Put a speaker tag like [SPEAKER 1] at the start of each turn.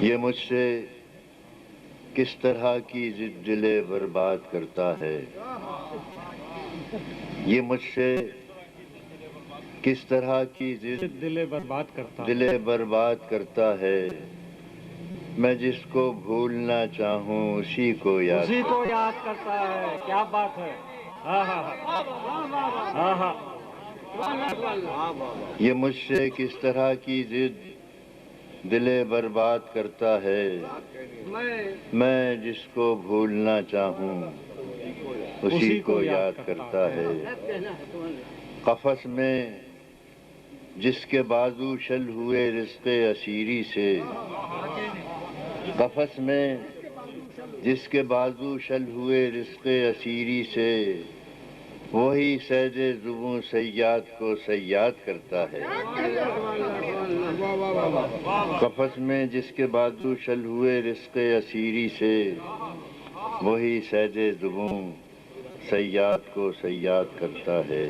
[SPEAKER 1] یہ مجھ سے کس طرح کی ضد دل برباد کرتا ہے، یہ مجھ سے کس طرح کی ضد دل برباد کرتا ہے، میں جس کو بھولنا چاہوں اسی کو یاد
[SPEAKER 2] کرتا ہے۔ کیا بات ہے! ہاں ہاں ہاں ہاں۔
[SPEAKER 1] یہ مجھ سے کس طرح کی ضد دل برباد کرتا ہے، میں جس کو بھولنا چاہوں اسی کو یاد کرتا ہے۔ قفس میں جس کے بازو شل ہوئے رزق اسیری سے، قفس میں جس کے بازو شل ہوئے رزق اسیری سے، وہی صید زبوں صیاد کو صیاد کرتا ہے۔ قفس میں جس کے بازو شل ہوئے رزق اسیری سے، وہی صید زبوں صیاد کو صیاد کرتا ہے۔